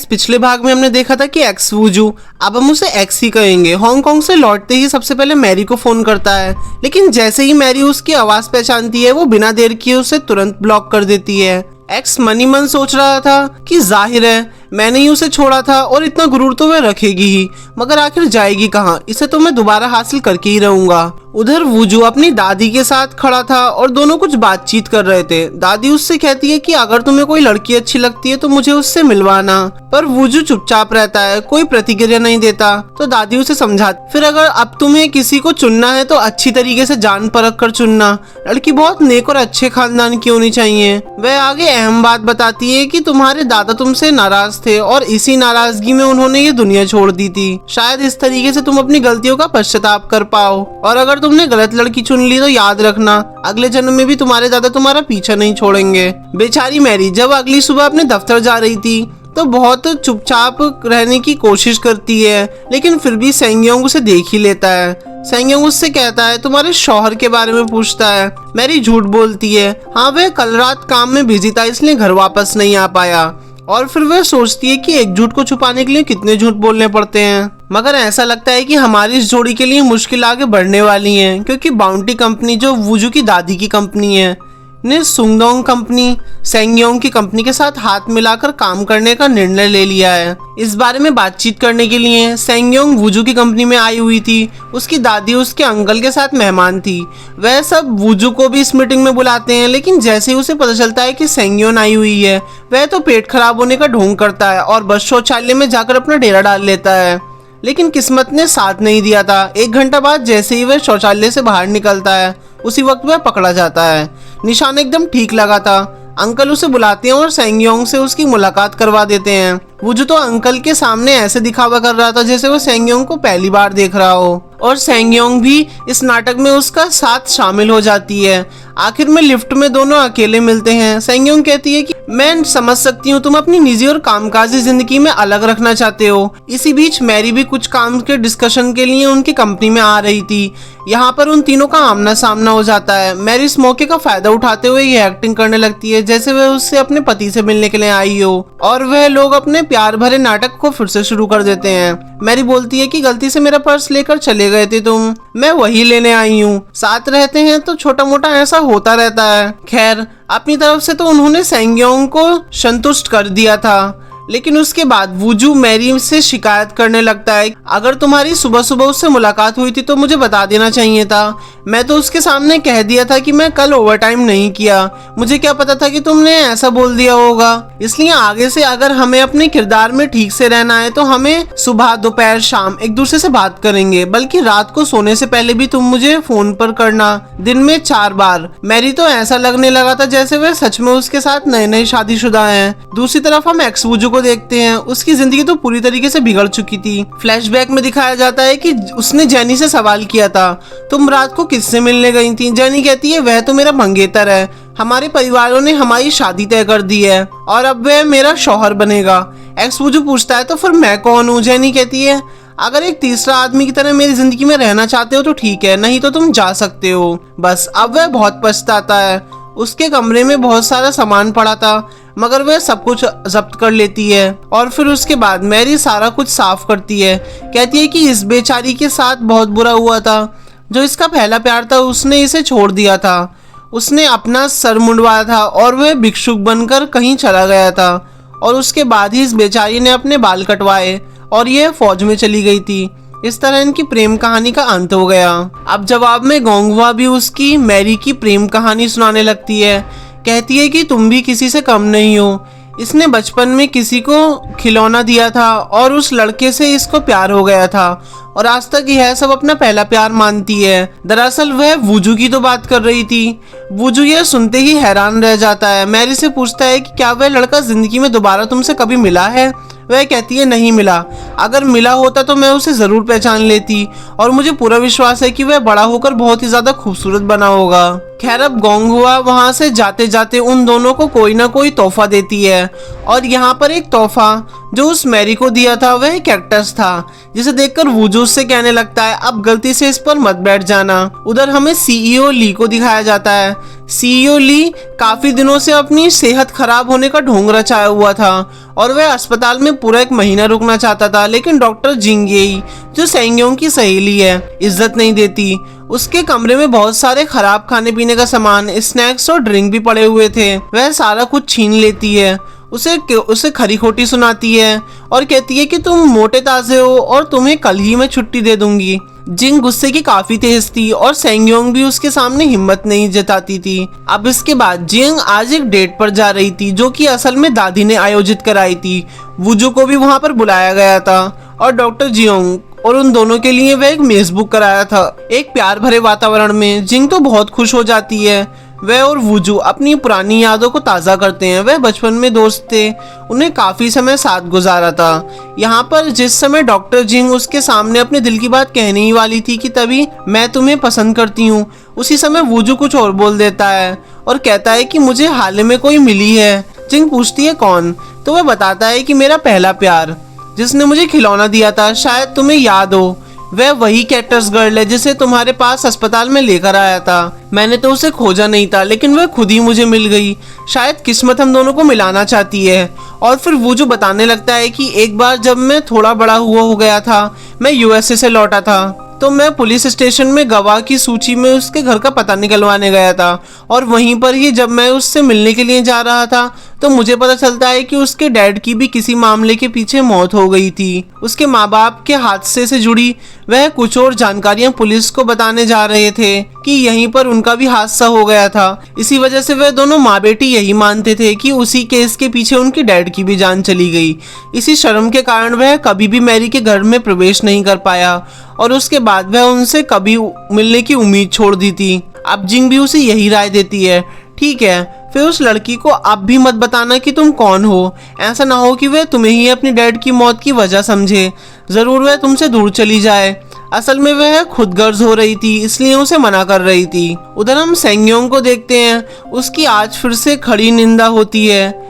Guys पिछले भाग में हमने देखा था कि एक्स वूजू, अब हम उसे एक्स ही कहेंगे, हांगकांग से लौटते ही सबसे पहले मैरी को फोन करता है। लेकिन जैसे ही मैरी उसकी आवाज पहचानती है वो बिना देर किए उसे तुरंत ब्लॉक कर देती है। एक्स मनी मन सोच रहा था कि जाहिर है मैंने ही उसे छोड़ा था और इतना गुरूर तो वह रखेगी ही, मगर आखिर जाएगी कहाँ, इसे तो मैं दोबारा हासिल करके ही रहूंगा। उधर वूजू अपनी दादी के साथ खड़ा था और दोनों कुछ बातचीत कर रहे थे। दादी उससे कहती है कि अगर तुम्हें कोई लड़की अच्छी लगती है तो मुझे उससे मिलवाना, पर वूजू चुपचाप रहता है, कोई प्रतिक्रिया नहीं देता। तो दादी उसे समझाती, फिर अगर अब तुम्हें किसी को चुनना है तो अच्छी तरीके से जान परख कर चुनना, लड़की बहुत नेक और अच्छे खानदान की होनी चाहिए। वह आगे अहम बात बताती है कि तुम्हारे दादा तुमसे नाराज थे और इसी नाराजगी में उन्होंने ये दुनिया छोड़ दी थी। शायद इस तरीके से तुम अपनी गलतियों का पश्चाताप कर पाओ, और अगर तुमने गलत लड़की चुन ली तो याद रखना अगले जन्म में भी तुम्हारे दादा तुम्हारा पीछा नहीं छोड़ेंगे। बेचारी मैरी जब अगली सुबह अपने दफ्तर जा रही थी तो बहुत चुपचाप रहने की कोशिश करती है, लेकिन फिर भी सेंगयोंग उसे देख ही लेता है। सेंगयोंग उससे कहता है तुम्हारे शौहर के बारे में पूछता है। मैरी झूठ बोलती है, हाँ वह कल रात काम में बिजी था इसलिए घर वापस नहीं आ पाया। और फिर वह सोचती है कि एक झूठ को छुपाने के लिए कितने झूठ बोलने पड़ते हैं, मगर ऐसा लगता है कि हमारी इस जोड़ी के लिए मुश्किल आगे बढ़ने वाली है, क्योंकि बाउंटी कंपनी जो वूजू की दादी की कंपनी है ने सुंगडोंग कंपनी सेंगयोंग की कंपनी के साथ हाथ मिलाकर काम करने का निर्णय ले लिया है। इस बारे में बातचीत करने के लिए सेंगयोंग वूजू की कंपनी में आई हुई थी। उसकी दादी उसके अंकल के साथ मेहमान थी। वह सब वूजू को भी इस मीटिंग में बुलाते हैं, लेकिन जैसे ही उसे पता चलता है कि सेंगयोन आई हुई है वह तो पेट खराब होने का ढोंग करता है और बस शौचालय में जाकर अपना डेरा डाल लेता है। लेकिन किस्मत ने साथ नहीं दिया था। 1 घंटा बाद जैसे ही वह शौचालय से बाहर निकलता है उसी वक्त वह पकड़ा जाता है। निशान एकदम ठीक लगा था। अंकल उसे बुलाते हैं और सेंगयोंग से उसकी मुलाकात करवा देते हैं। वूजू तो अंकल के सामने ऐसे दिखावा कर रहा था जैसे वो सेंगयोंग को पहली बार देख रहा हो, और सेंगयोंग भी इस नाटक में उसका साथ शामिल हो जाती है। आखिर में लिफ्ट में दोनों अकेले मिलते हैं। सेंगयोंग कहती है कि मैं समझ सकती हूँ तुम अपनी निजी और कामकाजी जिंदगी में अलग रखना चाहते हो। इसी बीच मैरी भी कुछ काम के डिस्कशन के लिए उनकी कंपनी में आ रही थी। यहाँ पर उन तीनों का आमना सामना हो जाता है। मैरी इस मौके का फायदा उठाते हुए ये एक्टिंग करने लगती है जैसे वह उससे अपने पति से मिलने के लिए आई हो, और वह लोग अपने प्यार भरे नाटक को फिर से शुरू कर देते हैं। मैरी बोलती है कि गलती से मेरा पर्स लेकर चले गए थे तुम, मैं वही लेने आई हूँ। साथ रहते हैं तो छोटा मोटा ऐसा होता रहता है। खैर अपनी तरफ से तो उन्होंने सेंगयोंग को संतुष्ट कर दिया था, लेकिन उसके बाद वूजू मैरी से शिकायत करने लगता है, अगर तुम्हारी सुबह सुबह उससे मुलाकात हुई थी तो मुझे बता देना चाहिए था। मैं तो उसके सामने कह दिया था कि मैं कल ओवरटाइम नहीं किया, मुझे क्या पता था कि तुमने ऐसा बोल दिया होगा। इसलिए आगे से अगर हमें अपने किरदार में ठीक से रहना है तो हमें सुबह दोपहर शाम एक दूसरे से बात करेंगे, बल्कि रात को सोने से पहले भी तुम मुझे फोन पर करना, दिन में 4 बार। मैरी तो ऐसा लगने लगा था जैसे वह सच में उसके साथ नए नए शादीशुदा हैं। दूसरी तरफ हम एक्स वूजू को देखते हैं। उसकी जिंदगी तो पूरी तरीके से बिगड़ चुकी थी। फ्लैशबैक में दिखाया जाता है कि उसने जेनी से सवाल किया था, तुम रात को किससे मिलने गई थी? जेनी कहती है वह तो मेरा मंगेतर है, हमारे परिवारों ने हमारी शादी तय कर दी है और अब वह मेरा शौहर बनेगा। एक्स वूजू पूछता है तो फिर मैं कौन हूँ? जेनी कहती है अगर एक तीसरा आदमी की तरह मेरी जिंदगी में रहना चाहते हो तो ठीक है, नहीं तो तुम जा सकते हो। बस अब वह बहुत पछताता है। उसके कमरे में बहुत सारा सामान पड़ा था, मगर वह सब कुछ जब्त कर लेती है। और फिर उसके बाद मैरी सारा कुछ साफ करती है। कहती है कि इस बेचारी के साथ बहुत बुरा हुआ था। जो इसका पहला प्यार था उसने इसे छोड़ दिया था, उसने अपना सर मुंडवाया था और वह भिक्षुक बनकर कहीं चला गया था, और उसके बाद ही इस बेचारी ने अपने बाल कटवाए और यह फौज में चली गई थी। इस तरह इनकी प्रेम कहानी का अंत हो गया। अब जवाब में गोंगवा भी उसकी मैरी की प्रेम कहानी सुनाने लगती है। कहती है कि तुम भी किसी से कम नहीं हो। इसने बचपन में किसी को खिलौना दिया था और उस लड़के से इसको प्यार हो गया था, और आज तक यह सब अपना पहला प्यार मानती है। दरअसल वह वूजू की तो बात कर रही थी। वूजू यह सुनते ही हैरान रह जाता है। मैरी से पूछता है कि क्या वह लड़का जिंदगी में दोबारा तुमसे कभी मिला है? वह कहती है नहीं मिला। अगर मिला होता तो मैं उसे जरूर पहचान लेती, और मुझे पूरा विश्वास है कि वह बड़ा होकर बहुत ही ज्यादा खूबसूरत बना होगा। खैर अब गोंगहुआ वहां से जाते जाते उन दोनों को कोई ना कोई तोहफा देती है और यहाँ पर एक तोहफा जो उस मैरी को दिया था वह कैक्टस था, जिसे देखकर वुजू से कहने लगता है अब गलती से इस पर मत बैठ जाना। उधर हमें सीईओ ली को दिखाया जाता है। सीईओ ली काफी दिनों से अपनी सेहत खराब होने का ढोंग रचाया हुआ था और वह अस्पताल में पूरा 1 महीना रुकना चाहता था, लेकिन डॉक्टर जिंगयी जो सेंगयोंग की सहेली है इज्जत नहीं देती। उसके कमरे में बहुत सारे खराब खाने पीने का सामान, स्नैक्स और ड्रिंक भी पड़े हुए थे। वह सारा कुछ छीन लेती है, उसे खरी खोटी सुनाती है और कहती है कि तुम मोटे ताजे हो और तुम्हें कल ही मैं छुट्टी दे दूंगी। जिंग गुस्से की काफी तेज थी और सेंगयोंग भी उसके सामने हिम्मत नहीं जताती थी। अब इसके बाद जिंग आज एक डेट पर जा रही थी जो कि असल में दादी ने आयोजित कराई थी। वुजू को भी वहां पर बुलाया गया था और डॉक्टर जियोंग और उन दोनों के लिए वह एक मेज बुक कराया था। एक प्यार भरे वातावरण में जिंग तो बहुत खुश हो जाती है। वह और वुजू अपनी पुरानी यादों को ताज़ा करते हैं। वह बचपन में दोस्त थे, उन्हें काफ़ी समय साथ गुजारा था। यहाँ पर जिस समय डॉक्टर जिंग उसके सामने अपने दिल की बात कहने ही वाली थी कि तभी मैं तुम्हें पसंद करती हूँ, उसी समय वुजू कुछ और बोल देता है और कहता है कि मुझे हाल में कोई मिली है। जिंग पूछती है कौन, तो वह बताता है कि मेरा पहला प्यार जिसने मुझे खिलौना दिया था, शायद तुम्हें याद हो, वह वही कैक्टस गर्ल है जिसे तुम्हारे पास अस्पताल में लेकर आया था। मैंने तो उसे खोजा नहीं था, लेकिन वह खुद ही मुझे मिल गई। शायद किस्मत हम दोनों को मिलाना चाहती है। और फिर वो जो बताने लगता है कि एक बार जब मैं थोड़ा बड़ा हुआ हो गया था, मैं यूएसए से लौटा था, तो मैं पुलिस स्टेशन में गवाह की सूची में उसके घर का पता निकलवाने गया था और वहीं पर ही जब मैं उससे मिलने के लिए जा रहा था तो मुझे पता चलता है कि उसके डैड की भी किसी मामले के पीछे मौत हो गई थी। उसके माँ बाप के हादसे से जुड़ी वह कुछ और जानकारियां पुलिस को बताने जा रहे थे कि यहीं पर उनका भी हादसा हो गया था। इसी वजह से वह दोनों माँ बेटी यही मानते थे कि उसी केस के पीछे उनकी डैड की भी जान चली गई। इसी शर्म के कारण वह कभी भी मैरी के घर में प्रवेश नहीं कर पाया और उसके बाद वह उनसे कभी मिलने की उम्मीद छोड़ दी थी। अब जिंग भी उसे यही राय देती है, ठीक है, फिर उस लड़की को अब भी मत बताना कि तुम कौन हो। ऐसा ना हो कि वह तुम्हें ही अपनी डैड की मौत की वजह समझे। जरूर वह तुमसे दूर चली जाए। असल में वह खुद गर्ज हो रही थी, इसलिए उसे मना कर रही थी। उधर हम सेंगयोंग को देखते हैं। उसकी आज फिर से खड़ी निंदा होती है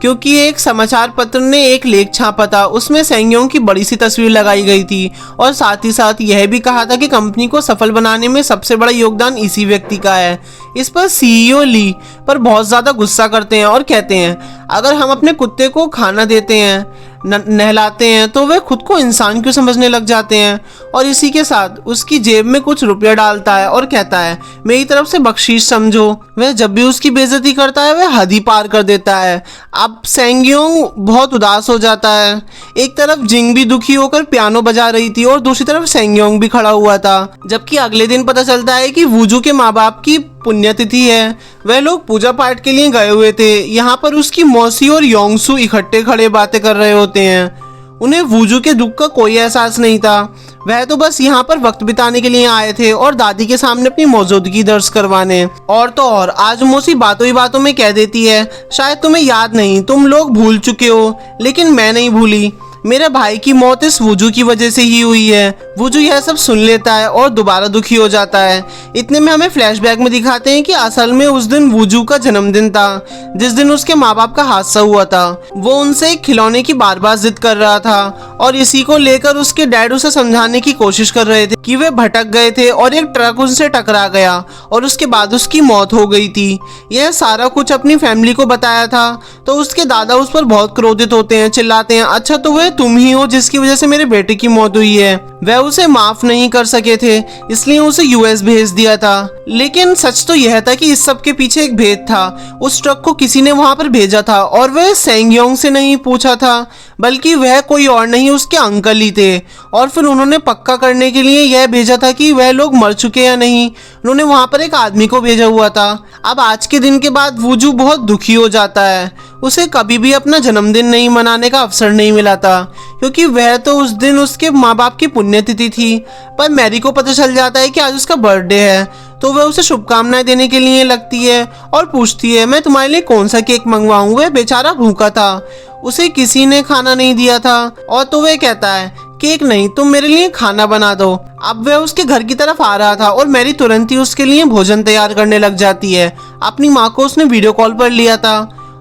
क्योंकि एक समाचार पत्र ने एक लेख छापा था, उसमें सेंगयोंग की बड़ी सी तस्वीर लगाई गई थी और साथ ही साथ यह भी कहा था कि कंपनी को सफल बनाने में सबसे बड़ा योगदान इसी व्यक्ति का है। इस पर सीईओ ली पर बहुत ज़्यादा गुस्सा करते हैं और कहते हैं अगर हम अपने कुत्ते को खाना देते हैं, नहलाते हैं, तो वह खुद को इंसान क्यों समझने लग जाते हैं। और इसी के साथ उसकी जेब में कुछ रुपया डालता है और कहता है मेरी तरफ से बख्शीश समझो। वह जब भी उसकी बेइज्जती करता है वह हद ही पार कर देता है। अब सेंगयोंग बहुत उदास हो जाता है। एक तरफ जिंग भी दुखी होकर पियानो बजा रही थी और दूसरी तरफ सेंगयोंग भी खड़ा हुआ था। जबकि अगले दिन पता चलता है कि वुजू के माँ बाप की पुण्यतिथि है। वह लोग पूजा पाठ के लिए गए हुए थे। यहाँ पर उसकी मौसी और योंगसू इकट्ठे खड़े बातें कर रहे होते हैं। उन्हें वुजू के दुख का कोई एहसास नहीं था। वह तो बस यहाँ पर वक्त बिताने के लिए आए थे और दादी के सामने अपनी मौजूदगी दर्ज करवाने। और तो और आज मौसी बातों ही बातों में कह देती है शायद तुम्हें याद नहीं, तुम लोग भूल चुके हो, लेकिन मैं नहीं भूली। मेरे भाई की मौत इस वुजू की वजह से ही हुई है। वुजू यह सब सुन लेता है और दोबारा दुखी हो जाता है। इतने में हमें फ्लैशबैक में दिखाते हैं कि असल में उस दिन वुजू का जन्मदिन था जिस दिन उसके माँ बाप का हादसा हुआ था। वो उनसे एक खिलौने की बार बार जिद कर रहा था और इसी को लेकर उसके डैड उसे समझाने की कोशिश कर रहे थे कि वे भटक गए थे और एक ट्रक उनसे टकरा गया और उसके बाद उसकी मौत हो गई थी। यह सारा कुछ अपनी फैमिली को बताया था तो उसके दादा उस पर बहुत क्रोधित होते हैं, चिल्लाते हैं अच्छा तो वह तुम ही हो जिसकी वजह से मेरे बेटे की मौत हुई है। वह उसे माफ नहीं कर सके थे, इसलिए उसे यूएस भेज दिया था। लेकिन सच तो यह था कि इस सब के पीछे एक भेद था। उस ट्रक को किसी ने वहां पर भेजा था और वह सेंगयोंग से नहीं पूछा था, बल्कि वह कोई और नहीं उसके अंकल ही थे। और फिर उन्होंने पक्का करने के लिए यह भेजा था कि वह लोग मर चुके या नहीं। उन्होंने वहां पर एक आदमी को भेजा हुआ था। अब आज के दिन के बाद वुजू बहुत दुखी हो जाता है। उसे कभी भी अपना जन्मदिन नहीं मनाने का अवसर नहीं मिला था क्योंकि वह तो उस दिन उसके माँ बाप की पुण्यतिथि थी। पर मैरी को पता चल जाता है कि आज उसका बर्थडे है तो वह उसे शुभकामनाएं देने के लिए लगती है और पूछती है मैं तुम्हारे लिए कौन सा केक मंगवाऊं। वह बेचारा भूखा था, उसे किसी ने खाना नहीं दिया था। और तो वह कहता है केक नहीं, तुम मेरे लिए खाना बना दो। अब वह उसके घर की तरफ आ रहा था और मैरी तुरंत ही उसके लिए भोजन तैयार करने लग जाती है। अपनी माँ को उसने वीडियो कॉल पर लिया था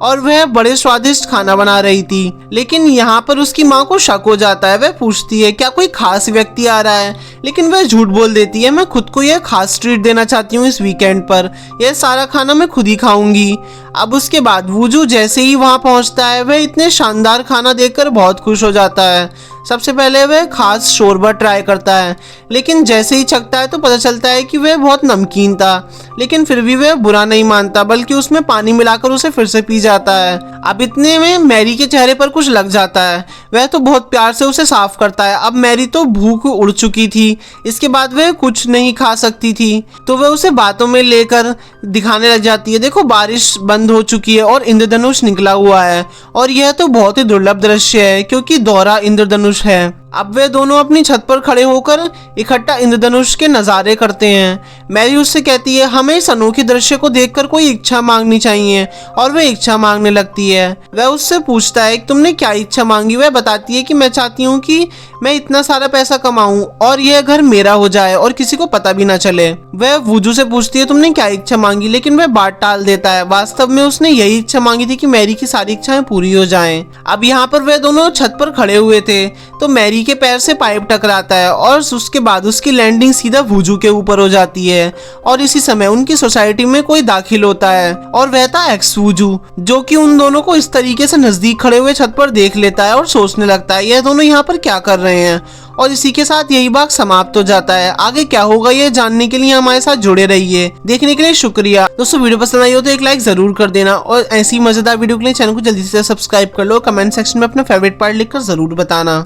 और वह बड़े स्वादिष्ट खाना बना रही थी। लेकिन यहाँ पर उसकी माँ को शक हो जाता है। वह पूछती है क्या कोई खास व्यक्ति आ रहा है, लेकिन वह झूठ बोल देती है। मैं खुद को यह खास ट्रीट देना चाहती हूँ इस वीकेंड पर, यह सारा खाना मैं खुद ही खाऊंगी। अब उसके बाद वूजू जैसे ही वहाँ पहुँचता है वह इतने शानदार खाना देखकर बहुत खुश हो जाता है। सबसे पहले वह खास शोरबा ट्राई करता है, लेकिन जैसे ही चखता है तो पता चलता है कि वह बहुत नमकीन था। लेकिन फिर भी वह बुरा नहीं मानता, बल्कि उसमें पानी मिलाकर उसे फिर से पी जाता है। अब इतने में मैरी के चेहरे पर कुछ लग जाता है। वह तो बहुत प्यार से उसे साफ करता है। अब मैरी तो भूख उड़ चुकी थी, इसके बाद वह कुछ नहीं खा सकती थी, तो वह उसे बातों में लेकर दिखाने लग जाती है। देखो बारिश बंद हो चुकी है और इंद्रधनुष निकला हुआ है, और यह तो बहुत ही दुर्लभ दृश्य है क्योंकि दोहरा इंद्रधनुष है। अब वे दोनों अपनी छत पर खड़े होकर इकट्ठा इंद्रधनुष के नज़ारे करते हैं। मैरी उससे कहती है हमें इस अनोखे दृश्य को देखकर कोई इच्छा मांगनी चाहिए, और वह इच्छा मांगने लगती है। वह उससे पूछता है तुमने क्या इच्छा मांगी। वह बताती है कि मैं चाहती हूँ कि मैं इतना सारा पैसा कमाऊं और यह घर मेरा हो जाए और किसी को पता भी ना चले। वह वूजू से पूछती है तुमने क्या इच्छा मांगी, लेकिन वह बात टाल देता है। वास्तव में उसने यही इच्छा मांगी थी कि मैरी की सारी इच्छाएं पूरी हो जाएं। अब यहाँ पर वह दोनों छत पर खड़े हुए थे तो मैरी के पैर से पाइप टकराता है और उसके बाद उसकी लैंडिंग सीधा वूजू के ऊपर हो जाती है। और इसी समय उनकी सोसाइटी में कोई दाखिल होता है और वह था एक्स वूजू, जो कि उन दोनों को इस तरीके से नजदीक खड़े हुए छत पर देख लेता है और सोचने लगता है यह दोनों यहाँ पर क्या कर रहे हैं। और इसी के साथ यही भाग समाप्त हो जाता है। आगे क्या होगा ये जानने के लिए हमारे साथ जुड़े रहिए। देखने के लिए शुक्रिया दोस्तों। वीडियो पसंद आई हो तो एक लाइक जरूर कर देना, और ऐसी मजेदार वीडियो के लिए चैनल को जल्दी से सब्सक्राइब कर लो। कमेंट सेक्शन में अपना फेवरेट पार्ट लिखकर जरूर बताना।